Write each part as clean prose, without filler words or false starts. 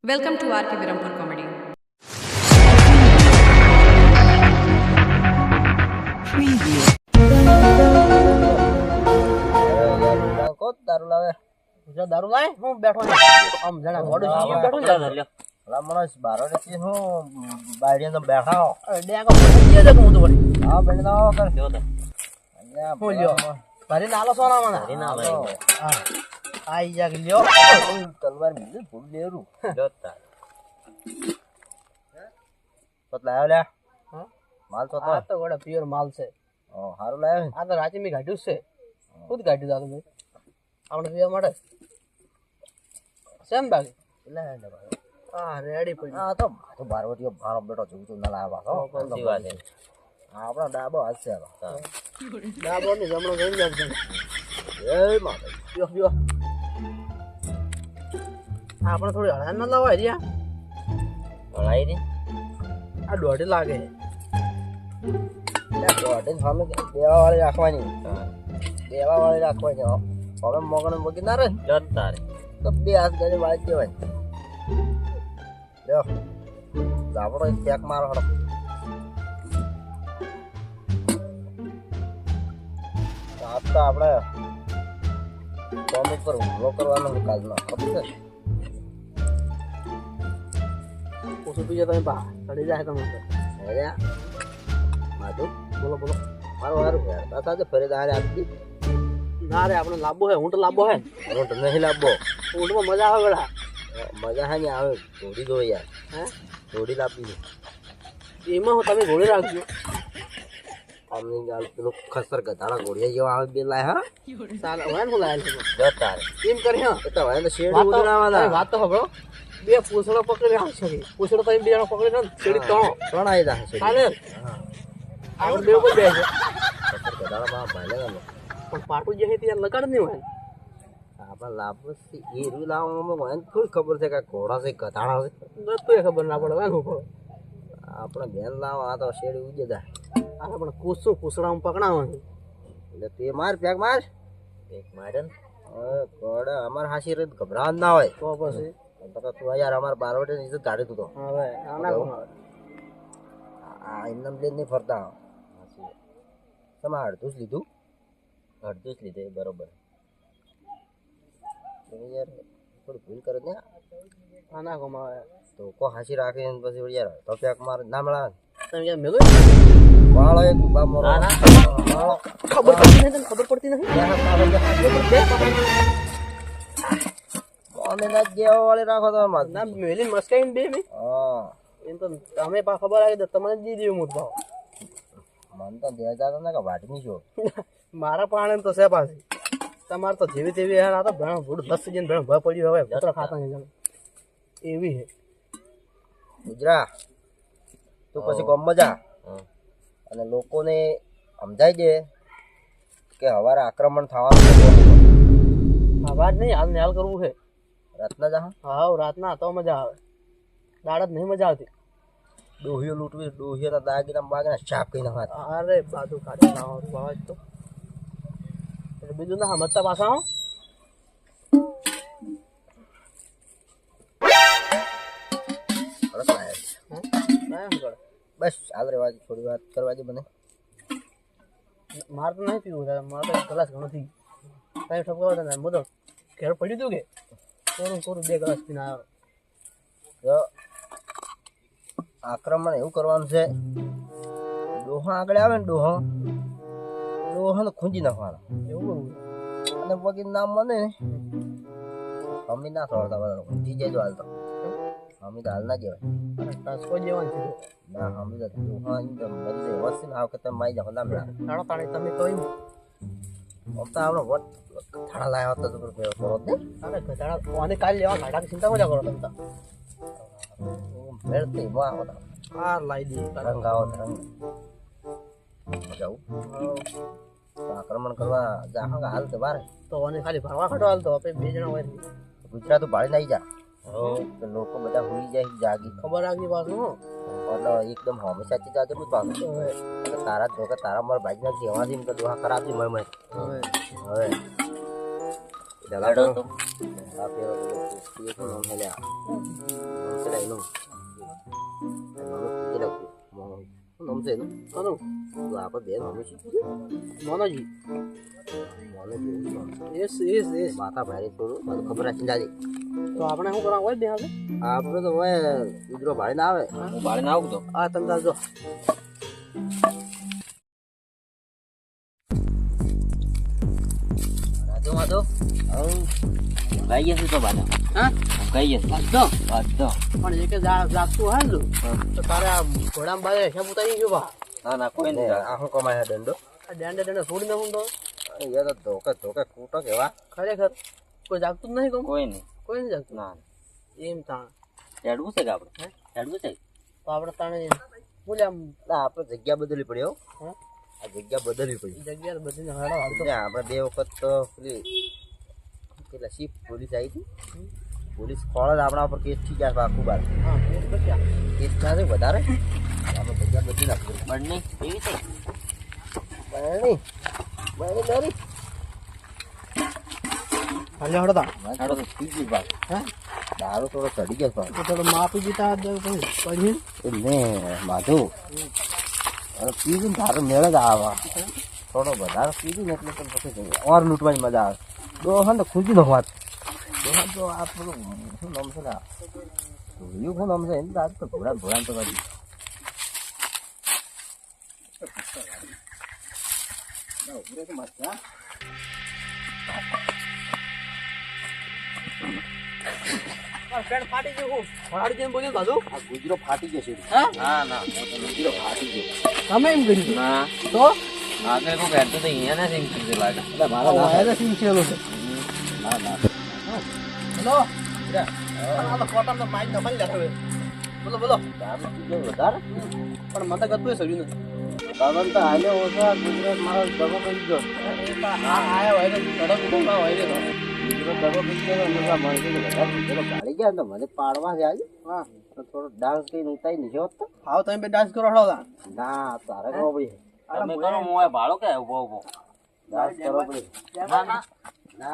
Welcome to RK Virampur Comedy. કોત દારૂ લાવે જો દારૂ લાય હું બેઠો ને આમ જણા મોડું છે બેઠો ને લા મનસ બારો ને હું બાયડી ને બેઠા ડેગો મોડે જે જક હું તો વળી હા બેન ના કર જો તો અહીંયા બોલ્યો ભરી નાલો સોના મને ભરી ના હા આઈ જા લ્યો તલવાર મિલે ફૂલ લેરું જોતા પત લાયો લે હા માલ તો આ તો ગોડા પ્યોર માલ છે ઓ હારું લાયો આ તો રાતે મે ગાડ્યું છે ખુદ ગાડ્યું દાદુ મે આપણે પીવા માટે સેમ બાકી લે ને ભાઈ હા રેડી પડી આ તો બારવટીયો ભારો બેટો જોઉં તો ના લાવા તો કોની વાત છે આપણા ડાબો હાથ છે ડાબો ની જમણો ગઈ જાય એ માં પીઓ પીઓ આપણે થોડી હળાન માં લાવા રહ્યા ભણાઈ ની આ દોઢ લાગે દોઢ સામે દેવા વાળી રાખવાની દેવા વાળી રાખવાની હવે મોગણ મોગી ના રે જતા રે તો બે હાથ ગળે વાળી દેવાય લ્યો જાવડો એક પેક મારો હડો આજ તો આપણે કોમિક પર હુમલો કરવાનો કાલનો ખબર છે ઓછું પીજો તમે બા ચડી જાય તમે અરે માધુ બોલો બોલો મારો હારું યાર તાતા તો ફરી દારે આપી ના રે આપણે લાંબો હે ઊંટ લાંબો હે હું તો નહીં લાવવો ઊંટમાં મજા આવે બેડા મજા હા ને આવે થોડી દો યાર હે થોડી લાવી એમાં હું તમે ગોળી રાખજો અમને ગાલ પેલો ખસર ગધાડા ગોળિયા જેવા આવે બે લાય હા ચાલ હવે હું લાયેલ છું જતા રે એમ કરી હા એ તો હવે તો શેડ વાત તો- ઉડાવવાના અરે વાત તો ખબરો બે પૂછડો પકડી આવશે પૂછડો તો બે જણો પકડી ને છેડી તો ત્રણ આવી જશે ચાલે આગળ બે ઉપર બેસે ખસર ગધાડા ભાઈ લેવાનો પણ પાટું જે છે ત્યાં લગાડ નહીં હોય આપણે લાભ એ રૂ લાવવામાં મને થોડી ખબર છે કે ઘોડા છે ગધાડા છે તો એ ખબર ના પડે હોય ને આપણે બેન લાવવા આ તો શેડ ઉજે જાય આને પણ પૂછશું પૂછડામાં પકડાવવાનું એટલે તે માર પેક માર પેક મારે ને ઘોડા અમાર હાસી રે ગભરાન ના હોય તો પછી તો તું યાર અમાર બારવટે નીચે ગાડી તું તો હવે આના કોણ આવે? આ એમને પ્લેન નહીં ફરતા તમારે અડધું જ લીધું અડધું જ લીધું એ બરોબર યાર થોડી ભૂલ કરે ને આના કોણ આવે? તો કો હાસી રાખે ને પછી યાર તો પેક માર ના મળે તમે ક્યાં મેલો વાળો એક બા મોરો વાળો ખબર પડતી નહીં તને ખબર પડતી નહીં મને ના જેવા વાળી રાખો તો માર ના મેલી મસ્કાઈને બે મે હા એમ તો તમે પા ખબર આવી તો તમને દી દેવું મોટ ભાવ મન તો દે જાતો ને કે વાટની છો મારા પાણે તો છે પાછી તમારે તો જેવી તેવી યાર આ તો ભણ ભૂડ 10 જણ ભણ ભ પડ્યું હવે પુત્ર ખાતા નહીં જાણે એવી હે ગુજરા તું પછી ગામમાં જા અને લોકોને સમજાઈ દે કે હવારે આક્રમણ થવાનું છે અવાજ નહીં હાલ ને હાલ કરવું છે રાતના જા હા રાતના તો મજા આવે દાડત નહીં મજા આવતી ડોહીઓ લૂંટવી ડોહીઓના દાગીના બાગીના છાપ કઈ નાખવા અરે બાજુ કાઢી ના અવાજ તો એટલે બીજું ના સમજતા પાછા હો બસ હાલ રેવા થોડી વાત કરવા દે મને મારે તો નહીં પીવું થાય મારે તો ગ્લાસ ઘણો થઈ કઈ ઠપકાવો ને હું તો ઘેર પડ્યું હતું કે કોરું 2 ગ્લાસ પીને આવ્યો જો આક્રમણ એવું કરવાનું છે ડોહા આગળ આવે ને ડોહાને ખૂંજી નાખવાનો એવું કરવું અને વગી નામ મને અમી ના થોડતા બધા ખૂંજી જાય તો હાલ તો અમી તો હાલ ના જવાય ટસકો જેવાનું છે ના અમી તો ડોહા તો મરી જાય વસ્તી ના આવે કે તમે માઈ જાવ ના મળે તાળો તાળી તમે તો તો આપણે વટ થાળા લાવ્યા હતા તો કરો ને અરે ઘટાડા કોને કાલ લેવા ઘાટા ચિંતા મજા કરો તમે તો મેળતી વાહ આ લાઈ દે રંગ આવો રંગ જાઉં આક્રમણ કરવા જા હાલ તો બારે તો અને ખાલી ભરવા ખટો હાલ તો આપણે 2 જણા હોય ગુજરાત ભાળી નાઈ જા તો લોકો બધા હોઈ જાય જાગી ખબર આવી પાછું હો એટલે એકદમ હંમેશા ચી જાજર નું પાછું એટલે તારા જો કે તારા મારા ભાઈ ના જેવાથી તો દોહા ખરાબ થી મય હવે જલાડો તો આ પેલો નામ હેલ્યા પેલા એનું શું નામ છે એનું? કોનું? તો આપણે બે મમ્મી શીખવું છે મોનોજી. યસ માથા ભારે થોડું બધું ખબર રાખીને જાજે. તો આપણે શું કરવા હોય બે હાલે? આપણે તો હવે ઉધરો ભાડે ના આવે. હું ભાડે ના આવું તો હા તમે ચાલજો. રાજો માધો ગાઈ જશે તો બાધા. હા ગાઈ જશે વાંચતો. વાંચતો. પણ એક જાગતું હોય ને તો તારે આ ઘોડામાં બાજુ હિસાબ ઉતારી ગયો બા. ના ના કોઈ નહીં. આ શું કમાય દંડો? આ દંડે છોડી નાખું તો એ તો ધોકે ધોકે કૂટો કેવા. ખરેખર કોઈ જાગતું જ નહીં. કોઈ નહીં. કોઈ નહીં જાગતું. ના એમ તાણ હેડવું છે કે આપણે? હેડવું છે. તો આપણે તાણે બોલે આમ આપણે જગ્યા બદલવી પડી હો. હા? આ જગ્યા બદલવી પડી. જગ્યા બધીને હળો હાલતો. આપણે બે વખત તો પેલી કેટલા શીપ પોલીસ આવી હતી. પોલીસ ખોળ જ આપણા ઉપર કેસ થઈ જાય આખું બાર. હા કેસ બચ્યા. કેસ થશે વધારે આપણે જગ્યા બદલી નાખીએ. બળની એવી છે. બળની દોરી હાલે હળો તા. દારૂ તો થઈ ગયું ભાઈ. હા દારૂ થોડો ચડી ગયો ભાઈ. તો થોડું માપી દીધા પડી એટલે માધુ હવે પીધું ને તારો મેળ જ આવે. થોડો વધારે પીધું ને એટલે પછી ઓર લૂંટવાની મજા આવે. દોહન તો ખુશી નો વાત. દોહન તો આ પેલું શું નામ છે ને ધોયું શું નામ છે એમ તો આજ તો ઘોડા તો કરી. ફાટી ગયું ફાટી જઈને બોલ્યું દાદુ. આ ગુજરો ફાટી જશે. હા ના ના ગુજરો ફાટી ગયો. તમે એમ કર્યું? ના તો આગળ કોઈ કહેતો તો અહીંયા ના સિંગ કીધું લાગે. એટલે મારા વાયરસ સિંગ થયેલું છે. ના ના હેલો આ તો કોટમ માઇક નફાઈ બેઠો છે. બોલો બોલો. દારૂ પીધો વધારે પણ મને ગતું સડ્યું નથી. પવન તો હાલ્યો ઓછા ગુજરાત મારો દગો કરી ગયો. આયા હોય તો સડક ઉભા હોય છે તો. ગુજરાત દગો કરી ગયો મને વધારે ગાડી ગયા તો મને પાડવા જાય. હા તો થોડો ડાન્સ કરીને ઉતારી નીચે હોત તો. હાવ તમે બે ડાન્સ કરો હળો તા. ના તારે કરવો પડે. તમે કરો મોય ભાડો કે ઉભો ઉભો ડાન્સ કરવો પડે. ના ના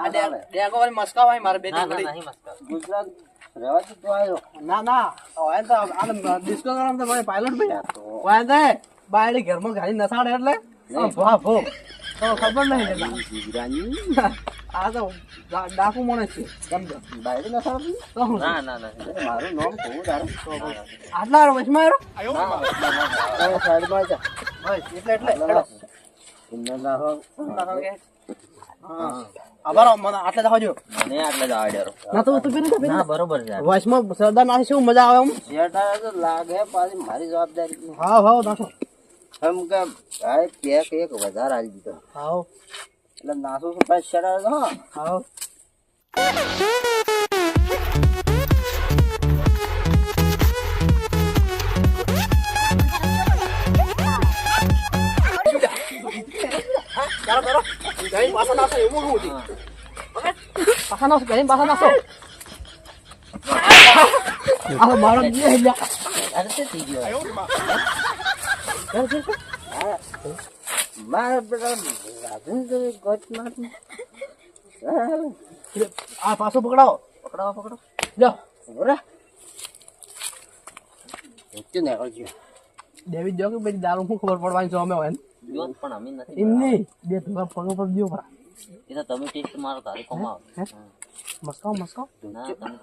આ ડેગો વાળી મસ્કા હોય મારે બે ના ત્રણ નહીં મસ્કા ગુજરાત રહેવાથી તો આવ્યો. ના ના હોય તો આ ડિસ્કો કરવા તો મને પાયલોટ ભાઈ હોય તો બાયડી ઘરમાં ગાડી નસાડે એટલે વાહ ભો તો ખબર નહીં લેતા. ગુજરાતી આ તો ડાકુ માણસ છે સમજો. બાયડી ના સારું. તો હું ના ના ના મારું નામ કહું તારું. આટલા વચમાં ના સાઈડમાં જા. એટલે એટલે ઇન્ના ના હો. આભાર મને આટલે દેખાજો. મને આટલે જ આવડ્યો. ના તો તું પેલી ના બરોબર છે. વચમાં સરદાર નાખી શું મજા આવે એમ. શેઠા તો લાગે પાછી મારી જવાબદારી. હાવ હાવ નાખો. એમ કે ભાઈ પેક એક વધારે આવી દીધો હાવ એટલે નાસું તો પાછી શેઠા હા. હાવ ચાલો કરો ગાડી પાછા નાખો એવું શું હતી. પાછા નાખો ગાડી પાછા નાખો. આ મારો જે હેલ્યા અરે તે થઈ ગયો. મારે બેટા રાજન તો ગોટ માર. આ પાછો પકડાવો પકડાવો પકડો. લો ઓરે ઉચ્ચ ને આવજો. ડેવિડ જો કે બધી દારૂ શું ખબર પડવાની છે અમે હોય ને જોત પણ અમે નથી. એમ નહીં બે ધોકા પગ પર દિયો પરા. એ તો તમે ટેસ્ટ મારો તારી કમાવ. મસ્કાવ મસ્કાવ ના તમે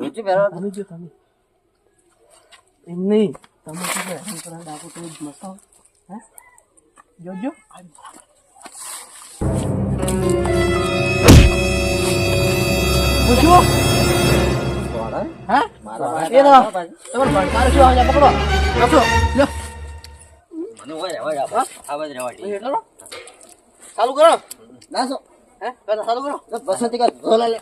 ઉચ્ચ બેરો તમે જો તમે એમ નહીં તમે શું હેરાન કરા ડાકો તો મસ્કાવ હે જોજો પૂછો કોણ હે મારા એ તો તમારે ભણકાર શું આવે પકડો નાખો લો મને હોય રહેવા આવાજ રહેવા દે. ચાલો ચાલુ કરો નાસો હે ચાલુ કરો બસંતી કા ઝોલા લે.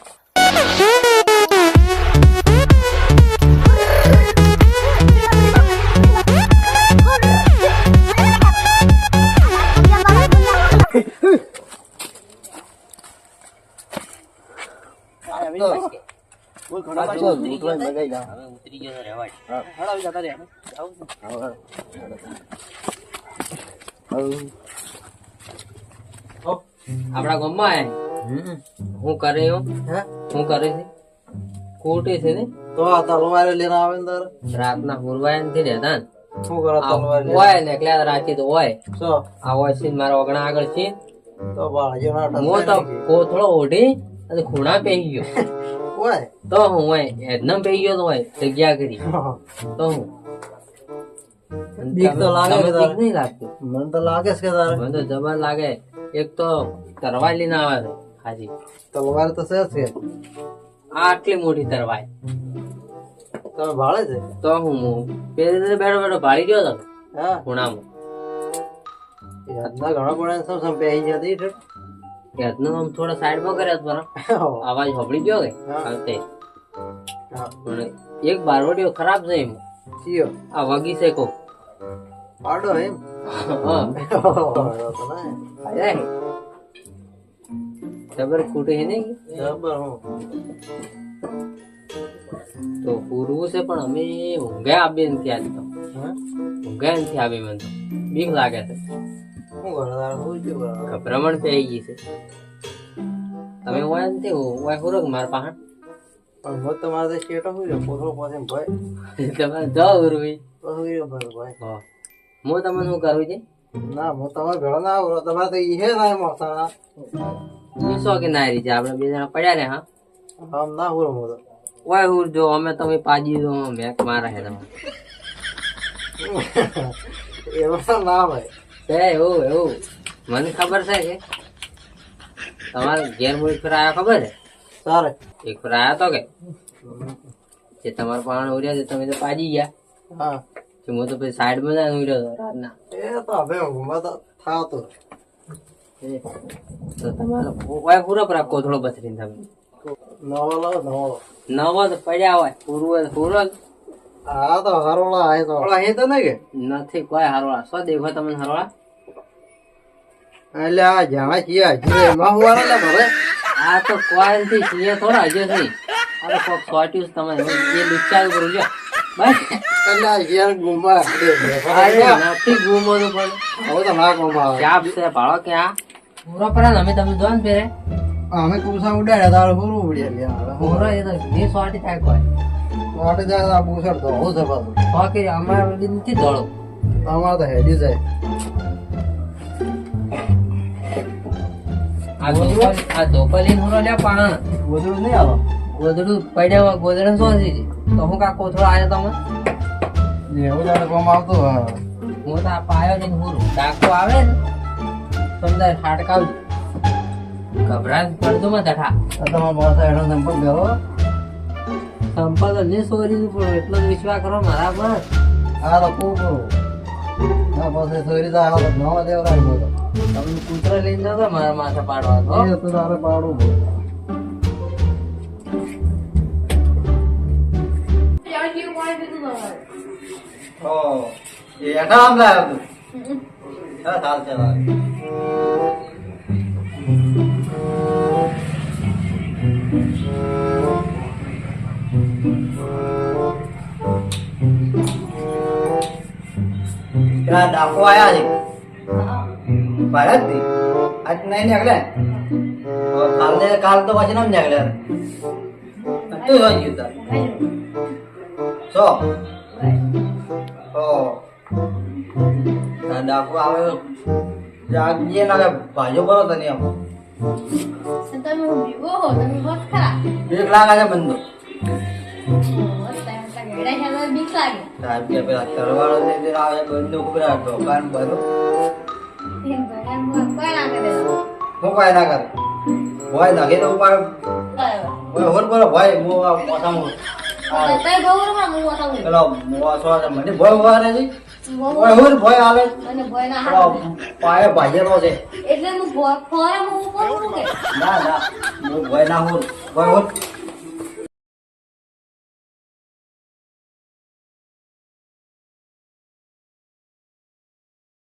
બોલ ઘણા પાછો ઉતરી મગાઈ હવે ઉતરી ગયો તો રહેવા દે. હળાવી જતા રે આપણા ગામમાં હું કરે હે હું કરે છે ખોટી છે ને તો આ તલવારે લઈને આવે ને તારે રાતના હુરવાય નથી રહેતા ને શું કરો તલવારે લઈને? હોય ને એટલે રાતે તો હોય શું? આ હોય છે મારા ઓગણા આગળ છે તો બાળજો ના હું તો કોથળો ઓઢી અને ખૂણા પહેરી ગયો હોય તો હું હોય એકદમ પહેરી ગયો તો હોય જગ્યા કરી તો હું બીક તો લાગે તમે કે બીક તારે? નહીં લાગતી મને તો લાગે છે કે તારે મને તો જબર લાગે એક તો તરવાઈ લઈને આવે છે હાજી તલવાર તો છે જ કે આ આટલી મોટી તરવાઈ તમે ભાળે છે તો હું પેલી બેઠો બેઠો ભાળી ગયો હતો હા ખૂણામાં યાદના ઘણા પડે સમ સમ પહેરી જતી છે યાદનો આમ થોડા સાઈડમાં કર્યો હતો બરાબર અવાજ સાંભળી ગયો કે આવતે હા પણ એક બારવટીઓ ખરાબ છે એમ ચિયો આ વગી છે કો આડો એમ હા તો ના અરે ખબર ખોટી છે નહીં બરાબર હું તો પૂરવું છે પણ અમે ઊંઘ્યા આપી નથી આજ તો હા ઊંઘ્યા નથી આપી મને તો બીક લાગે છે શું કરો તારે શું છે બરાબર ગભરામણ થઈ ગઈ છે તમે હોય નથી હોય ખોરો કે મારા પાસે પણ મત તમારે તો શેટો હોય પોથો પાસે ભાઈ તમારે જાઓ ઉરવી તો હોય ભાઈ હા હું તમને શું કરું છે ના હું તમારે ભેળો ના આવું તમારે તો ઈ હે ના મોસાણા હું સો કે ના રહી જાય આપણે બે જણા પડ્યા રે હા આમ ના હું હું તો ઓય હુર જો અમે તમે પાજી દો મેક મારા હે તમારે એમાં ના ભાઈ છે એવું એવું મને ખબર છે કે તમારે ઘેર મુઈ ફેર આવ્યા ખબર છે સારે એક ફેર આવ્યા તો કે જે તમારા પાણ ઉર્યા છે તમે તો પાજી ગયા હા હું તો પછી સાઈડમાં જાય ઉર્યો હતો રાતના એ તો હવે ઊંઘમાં તો થાતું તો તમારો ઓય પૂરો પર કોથળો બસરીને તમે નવો લાવો નવો નવો તો પડ્યા હોય પૂરું પૂરો આ તો હરોળા આ તો હરોળા હે તો નહીં કે નથી કોઈ હરવાળા શું દેખો તમને હરવાળા એટલે આ જાણા છીએ હજી એમાં હુવાના લે ભલે આ તો કોઈ નથી છીએ થોડા હજુ નહીં આ તો કોક સોટ્યું છે તમે એ લુચ્ચા કરું લ્યો બસ એટલે આ ઘેર ગુંબા નથી ગુમોનું પણ હવે તો ના ગુંબા આવે ચાપ છે ભાળો કે આ પૂરો પર અમે તમે જો ને પેરે અમે કુસા ઉડાડ્યા તારે પૂરું ઉડ્યા પૂરો એ તો ની સોટી થાય કોઈ વાટે જાય આ પૂછડ તો હું છે પાછું તો કે અમારા બધી નથી દોડો તમારે તો હેડી જાય આ ધોપલી પૂરો લ્યો પાણ ગોદડું નહીં આવે ગોદડું પડ્યા ગોદડા શું છે તો હું કા કોથળો આવ્યો તમે એવું જાણે કોમ આવતું હા હું તો આ પાયો ને હું ડાકો આવે ને તમને હાડકાવ ગભરાટ પડતો માં તઠા તમારા માણસ એનો સંપર્ક કર્યો સંપર્ક નહીં સોરી પણ એટલો જ વિશ્વાસ કરો મારા પર આ તો કૂકરું આ પાસે સોરી તો આ તો નવા દેવરાય બોલો તમે કૂતરા લઈને જતો મારા માથે પાડવા એ તો તારે પાડવું બોલો એ એઠા આમ લાવ્યો તું હા ચાલ ચાલ ત્યાં ડાકો આયા છે ભારત થી આજ નહીં નીકળે કાલ તો પછી ના નીકળે તું જોઈ ગયું તાર સો ડાકો આવે જાગીએ ના ભાજો કરો તને આમ તમે વિવો હો તમે હોત ખરા એક લાગે છે બંધો ઘેડા હેલો બીક લાગે સાહેબ કે પેલા તરવાળો ને જે આવે બંધો ઉભરા ઢોકાન બધું એમ ઘેડા મું કોઈ ના કરે હું કાંઈ ના કરે ભય નાખી દઉં પણ ભય હોર બોલો ભય હું મોસામાં તઈ બહુ માં મું વાતો પેલો મોસો મને ભય વારે છે ભય હોર ભય આવે મને ભય ના પેલો પાયે ભાજેલો છે એટલે હું ફોરે હું કોણ કે ના હું ભય ના હોર ભય હોર